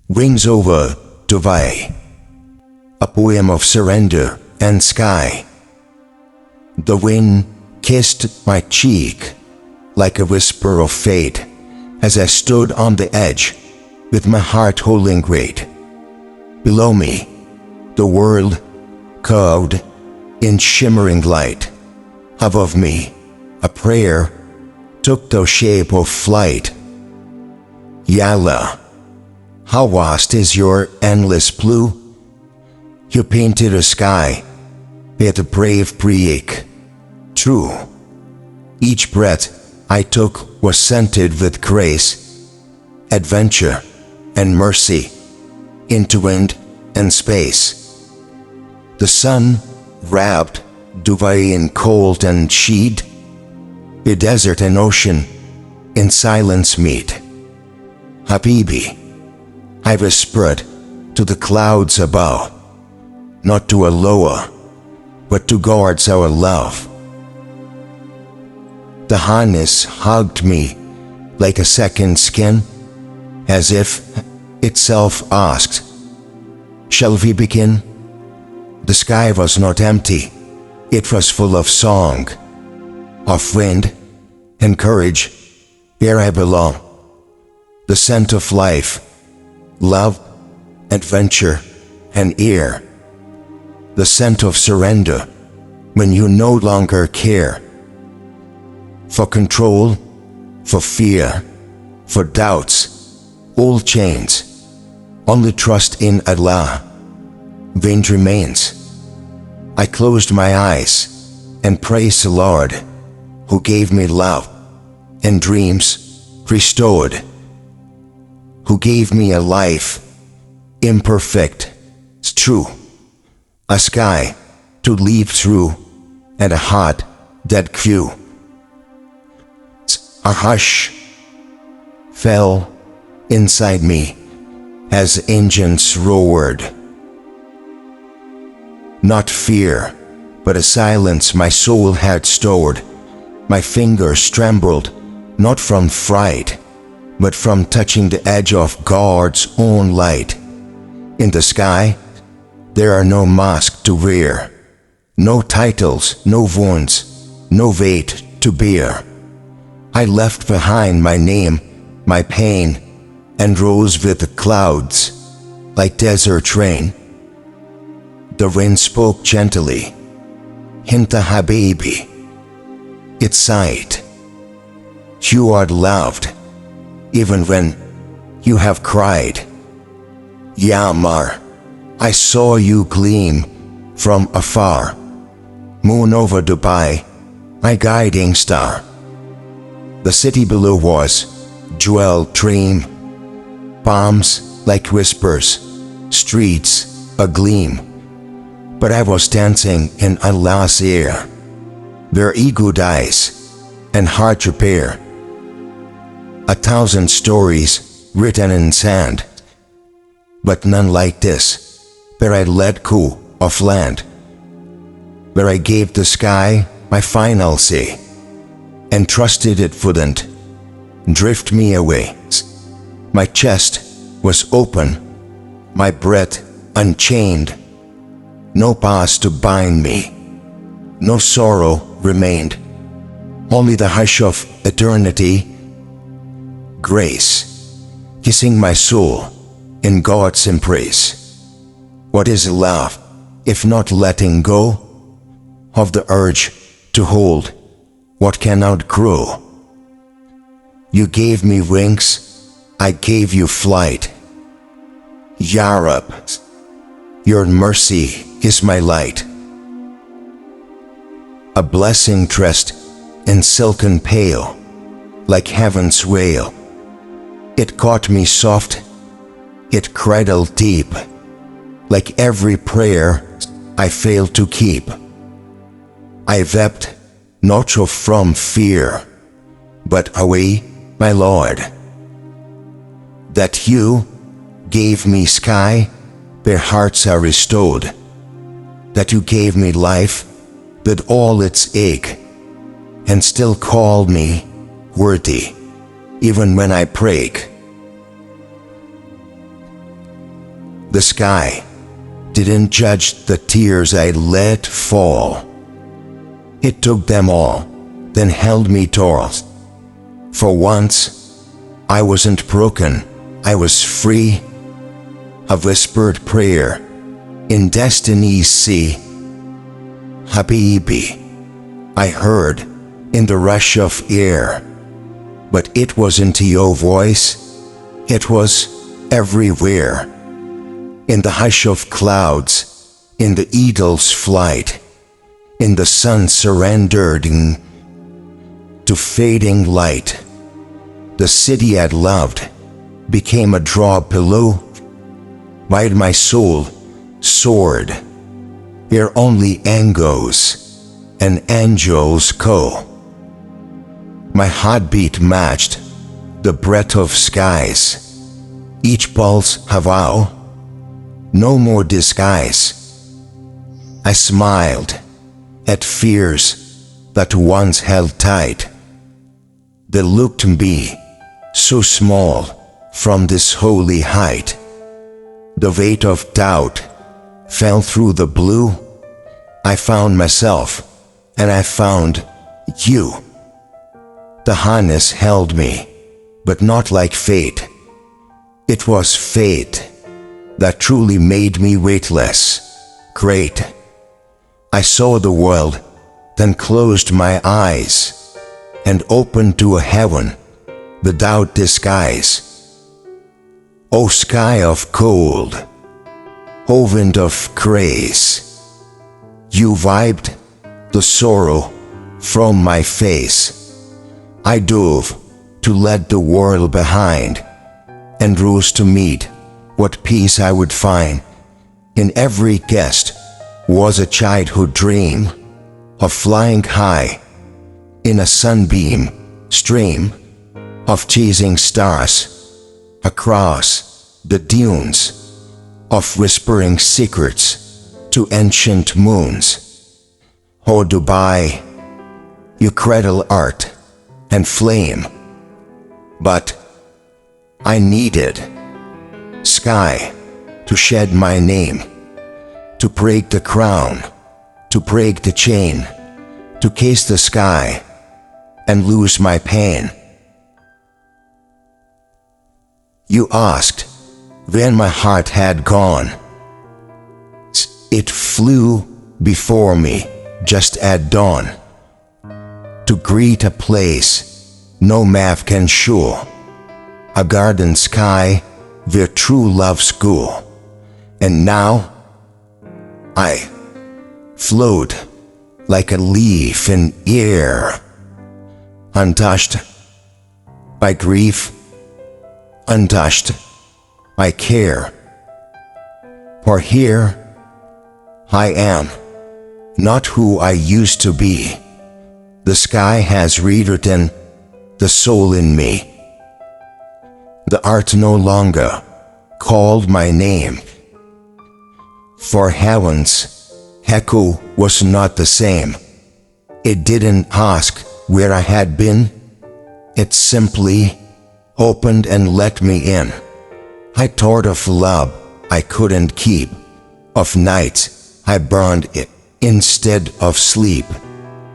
Rings over Dubai, a poem of surrender and sky. The wind kissed my cheek like a whisper of fate as I stood on the edge with my heart holding great. Below me, the world curved in shimmering light. Above me, a prayer took the shape of flight. Ya Allah, how vast is your endless blue? You painted a sky with a brave break. True, each breath I took was scented with grace, adventure, and mercy into wind and space. The sun wrapped Dubai in cold and sheet. The desert and ocean in silence meet. Habibi, I whispered to the clouds above, not to a lower, but to guards our love. The harness hugged me like a second skin, as if itself asked, "Shall we begin?" The sky was not empty, it was full of song, of wind and courage where I belong. The scent of life, love, adventure, and air. The scent of surrender when you no longer care. For control, for fear, for doubts, all chains. Only trust in Allah. Wind remains. I closed my eyes and praised the Lord who gave me love and dreams restored, who gave me a life imperfect, true, a sky to leap through and a heart that grew. A hush fell inside me as engines roared. Not fear, but a silence my soul had stored. My fingers trembled, not from fright, but from touching the edge of God's own light. In the sky, there are no masks to wear, no titles, no wounds, no weight to bear. I left behind my name, my pain, and rose with the clouds, like desert rain. The wind spoke gently, "Hinta Habibi." It sighed, "You are loved, even when you have cried." Ya Mar, I saw you gleam from afar. Moon over Dubai, my guiding star. The city below was jewel dream, palms like whispers, streets agleam. But I was dancing in Allah's air, where ego dies and heart repair. 1,000 stories written in sand, but none like this, where I let go of land, where I gave the sky my final say, and trusted it wouldn't drift me away. My chest was open, my breath unchained, no past to bind me, no sorrow remained, only the hush of eternity, grace, kissing my soul in God's embrace. What is love if not letting go of the urge to hold what cannot grow? You gave me wings, I gave you flight. Ya Rab, your mercy is my light. A blessing dressed in silken pale, like heaven's veil. It caught me soft, it cradled deep, like every prayer I failed to keep. I wept not from fear, but away, my Lord, that you gave me sky where hearts are restored, that you gave me life with all its ache, and still called me worthy, even when I break. The sky didn't judge the tears I let fall. It took them all, then held me taut. For once, I wasn't broken, I was free. A whispered prayer in destiny's sea. Habibi, I heard in the rush of air. But it wasn't your voice, it was everywhere. In the hush of clouds, in the eagle's flight, in the sun surrendering to fading light. The city I'd loved became a drop below, while my soul soared, where only angels and angels go. My heartbeat matched the breath of skies, each pulse a vow, no more disguise. I smiled at fears that once held tight. They looked me so small from this holy height. The weight of doubt fell through the blue. I found myself, and I found you. The harness held me, but not like fate. It was fate that truly made me weightless, great. I saw the world, then closed my eyes, and opened to a heaven without disguise. O sky of gold, O wind of grace, you wiped the sorrow from my face. I dove to let the world behind, and rose to meet what peace I would find. In every guest was a childhood dream of flying high in a sunbeam stream, of chasing stars across the dunes, of whispering secrets to ancient moons. O Dubai, you cradle art and flame, but I needed sky to shed my name, to break the crown, to break the chain, to kiss the sky and lose my pain. You asked when my heart had gone. It flew before me just at dawn, to greet a place no map can show, a garden sky where true loves go. And now I float like a leaf in air, untouched by grief, untouched by care. For here I am, not who I used to be. The sky has rewritten the soul in me. The art no longer called my name, for heaven's echo was not the same. It didn't ask where I had been, it simply opened and let me in. I thought of love I couldn't keep, of nights I burned it instead of sleep,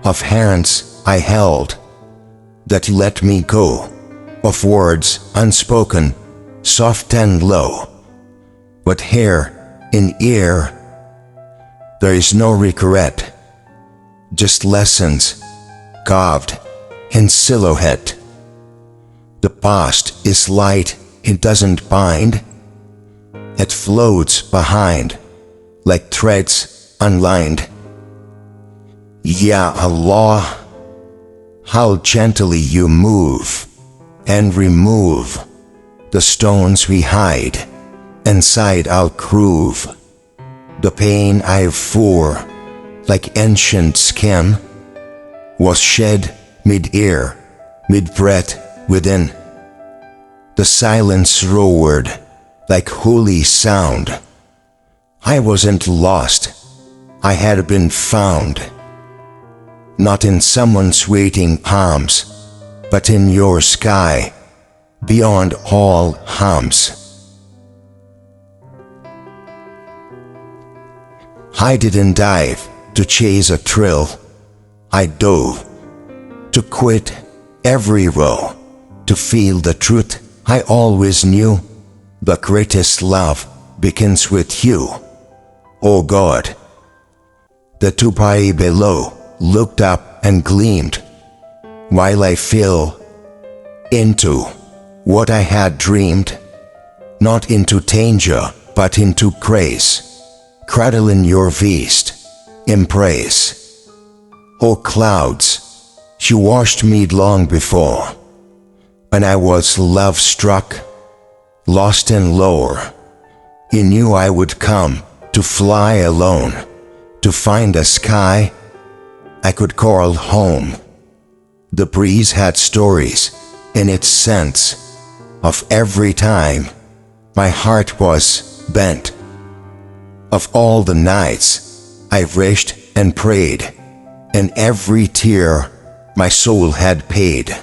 of hands I held that let me go, of words unspoken, soft and low. But here in air there is no regret, just lessons carved in silhouette. The past is light, it doesn't bind, it floats behind like threads unlined. Ya Allah, how gently you move and remove the stones we hide inside our groove. The pain I bore like ancient skin was shed mid-air, mid-breath within. The silence roared like holy sound. I wasn't lost, I had been found. Not in someone's waiting arms, but in your sky, beyond all harms. I didn't dive to chase a thrill. I dove to quit every row, to feel the truth I always knew. The greatest love begins with you, O God. The tupai below looked up and gleamed, while I fell into what I had dreamed, not into danger, but into grace, cradling your feast in praise. O clouds, you washed me long before, when I was love-struck, lost in lore. You knew I would come to fly alone, to find a sky I could call home. The breeze had stories in its sense of every time my heart was bent, of all the nights I wished and prayed, and every tear my soul had paid.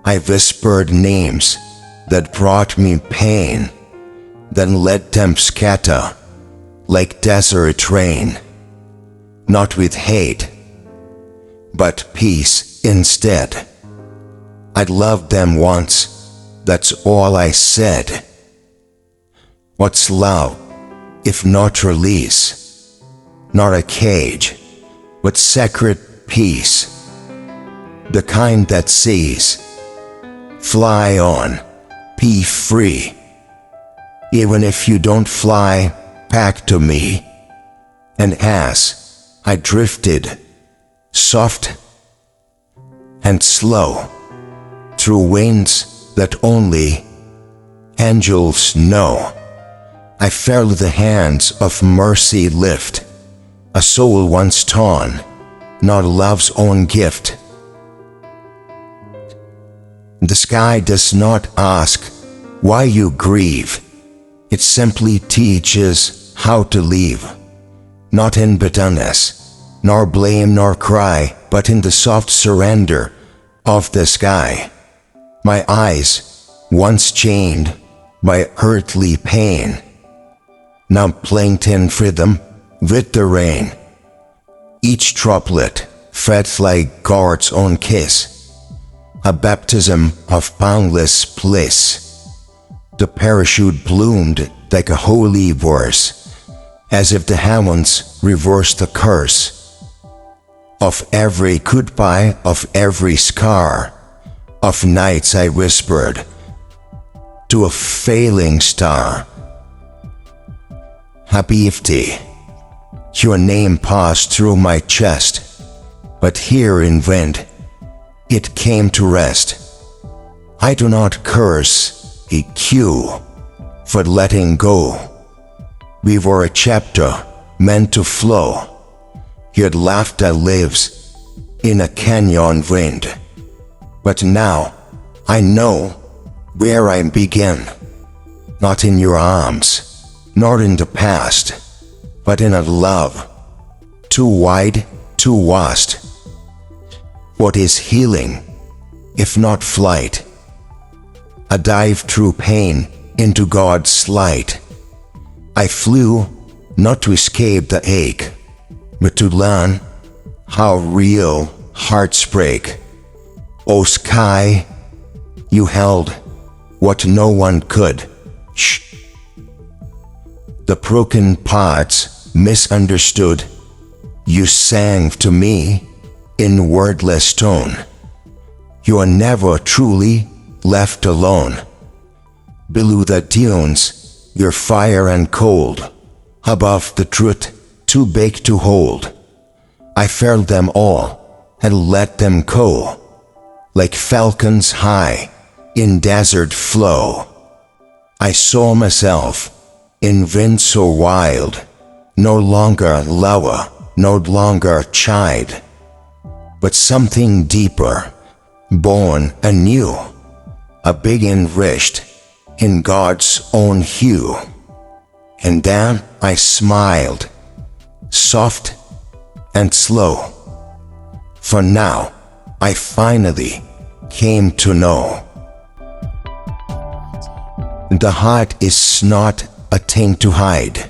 I whispered names that brought me pain, then let them scatter like desert rain, not with hate, but peace instead. I'd loved them once, that's all I said. What's love, if not release? Not a cage, but sacred peace, the kind that says, fly on, be free. Even if you don't fly back to me. And as I drifted, soft and slow, through winds that only angels know, I felt the hands of mercy lift a soul once torn, not love's own gift. The sky does not ask why you grieve. It simply teaches how to live, not in bitterness, nor blame nor cry, but in the soft surrender of the sky. My eyes, once chained by earthly pain, now blinked in freedom with the rain. Each droplet felt like God's own kiss, a baptism of boundless bliss. The parachute bloomed like a holy verse, as if the heavens reversed the curse of every goodbye, of every scar, of nights I whispered to a failing star. Habibti, your name passed through my chest, but here in wind it came to rest. I do not curse a cue for letting go. We were a chapter meant to flow, yet laughter lives in a canyon wind. But now I know where I begin, not in your arms, nor in the past, but in a love too wide, too vast. What is healing, if not flight? A dive through pain into God's light. I flew not to escape the ache, but to learn how real hearts break. O sky, you held what no one could. Shh. The broken parts misunderstood, you sang to me in wordless tone. You are never truly left alone. Below the dunes, your fire and cold, above the truth too big to hold. I felt them all and let them go, like falcons high in desert flow. I saw myself in wind so wild, no longer lover, no longer chide, but something deeper, born anew, a big enriched in God's own hue. And then I smiled, soft and slow, for now I finally came to know. The heart is not a thing to hide.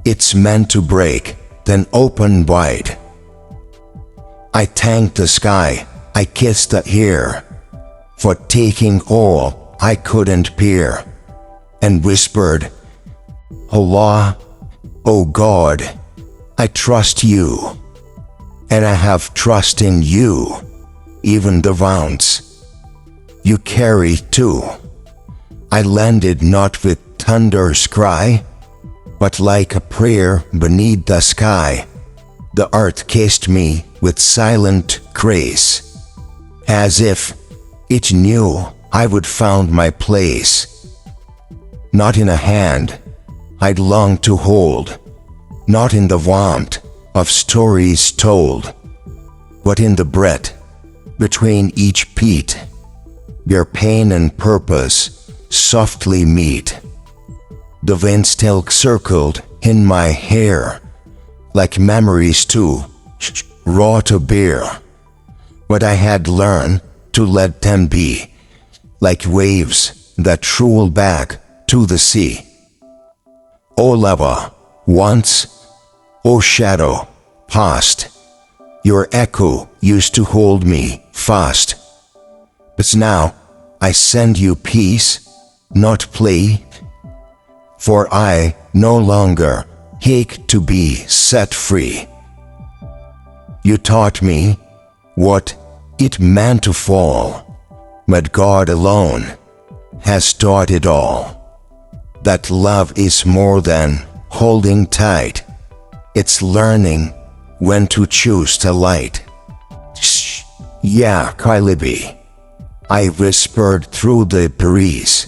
It's meant to break, then open wide. I thanked the sky, I kissed the air, for taking all I couldn't bear, and whispered, Allah, O God, I trust you, and I have trust in you, even the wounds you carry too. I landed not with thunder's cry, but like a prayer beneath the sky. The earth kissed me with silent grace, as if it knew I would found my place. Not in a hand I'd longed to hold, not in the warmth of stories told, but in the breath between each beat, where pain and purpose softly meet. The wind still circled in my hair, like memories too raw to bear, but I had learned to let them be, like waves that roll back to the sea. O lover, once, O shadow, past, your echo used to hold me fast. But now I send you peace, not play, for I no longer ache to be set free. You taught me what it meant to fall, but God alone has taught it all. That love is more than holding tight, it's learning when to choose the light. Shh, yeah, Kylibi, I whispered through the breeze.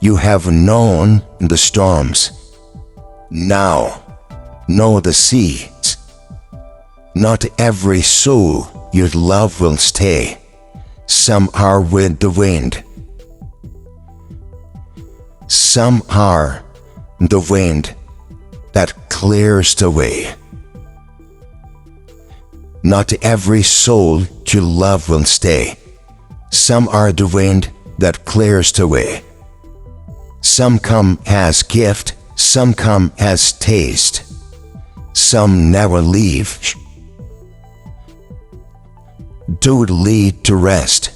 You have known the storms, now know the seas. Not every soul you love will stay, some are with the wind. Some are the wind that clears the way. Not every soul you love will stay, some are the wind that clears the way. Some come as gift, some come as taste, some never leave. Do lead to rest,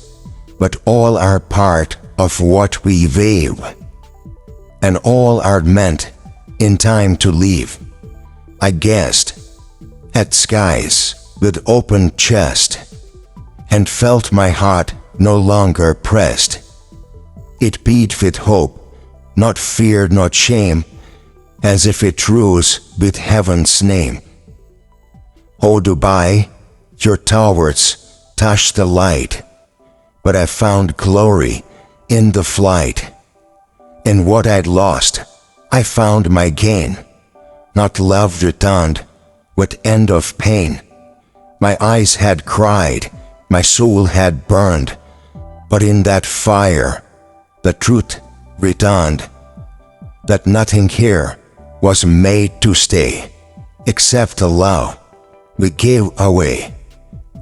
but all are part of what we wave, and all are meant in time to leave. I guessed at skies with open chest, and felt my heart no longer pressed. It beat with hope, not fear, not shame, as if it rose with heaven's name. O Dubai, your towers touched the light, but I found glory in the flight. In what I'd lost, I found my gain. Not love returned, with end of pain. My eyes had cried, my soul had burned, but in that fire, the truth returned, that nothing here was made to stay, except the love we gave away.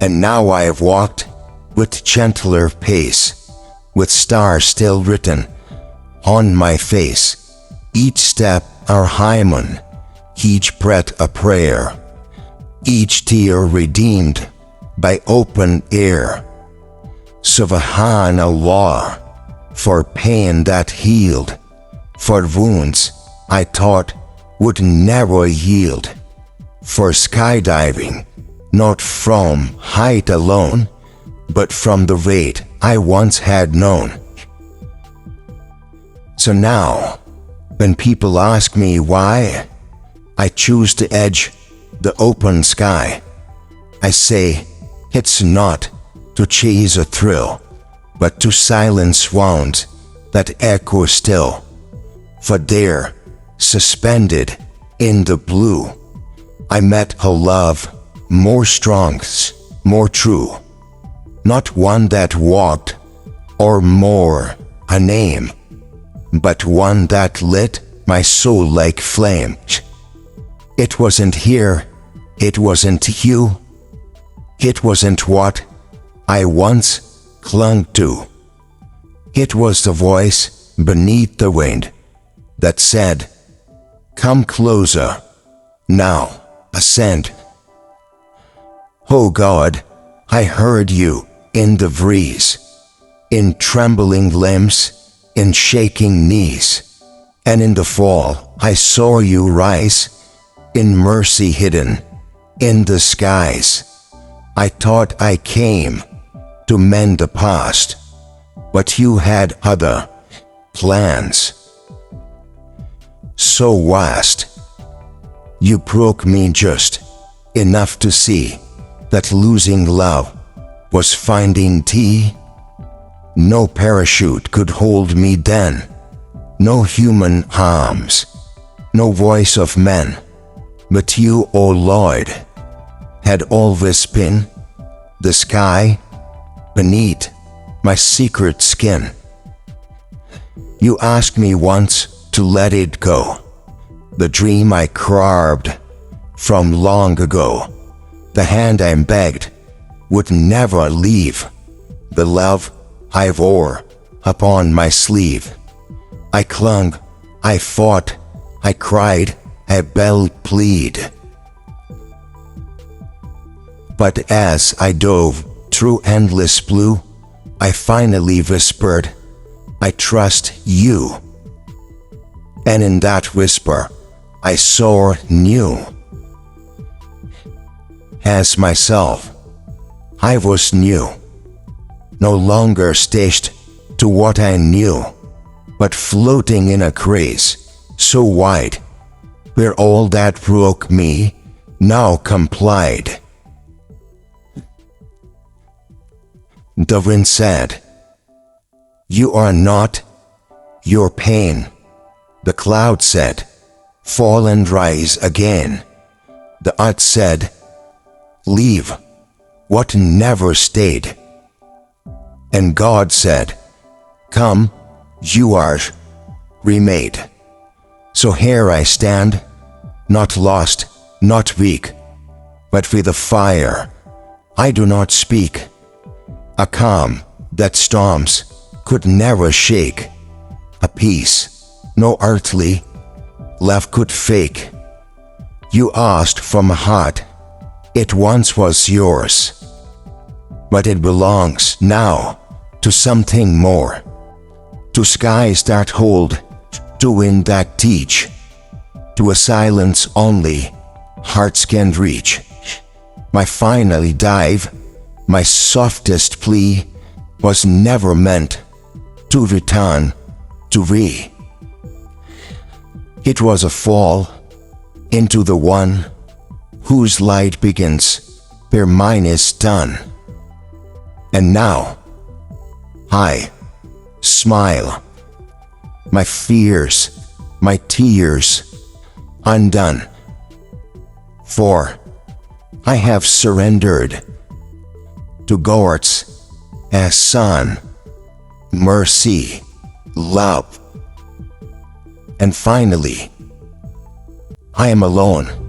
And now I have walked with gentler pace, with stars still written on my face, each step our hymen, each breath a prayer, each tear redeemed by open air. Subhanallah, for pain that healed, for wounds I thought would never yield, for skydiving, not from height alone, but from the weight I once had known. So now, when people ask me why I choose to edge the open sky, I say it's not to chase a thrill, but to silence wounds that echo still. For there, suspended in the blue, I met a love more strong, more true, not one that walked or more a name, but one that lit my soul like flame. It wasn't here, it wasn't you, it wasn't what I once clung to. It was the voice beneath the wind that said, Come closer, now, ascend. Oh God, I heard you in the breeze, in trembling limbs, in shaking knees, and in the fall I saw you rise, in mercy hidden, in the skies. I thought I came to mend the past, but you had other plans. So vast, you broke me just enough to see that losing love was finding tea. No parachute could hold me then, no human arms, no voice of men, but you, O Lord, had always been the sky beneath my secret skin. You asked me once to let it go, the dream I carved from long ago, the hand I begged would never leave, the love I wore upon my sleeve. I clung, I fought, I cried, I begged, plead. But as I dove through endless blue, I finally whispered, I trust you. And in that whisper, I soar new. As myself, I was new, no longer stitched to what I knew, but floating in a grace so wide, where all that broke me now complied. The wind said, you are not your pain. The cloud said, fall and rise again. The earth said, leave what never stayed. And God said, come, you are remade. So here I stand, not lost, not weak, but with a fire I do not speak, a calm that storms could never shake, a peace no earthly love could fake. You asked from a heart, it once was yours, but it belongs now to something more, to skies that hold, to wind that teach, to a silence only hearts can reach. My final dive, my softest plea, was never meant to return to re. It was a fall into the one whose light begins where mine is done. And now I smile, my fears, my tears undone, for I have surrendered to God's ahsan, mercy, love. And finally, I am alone.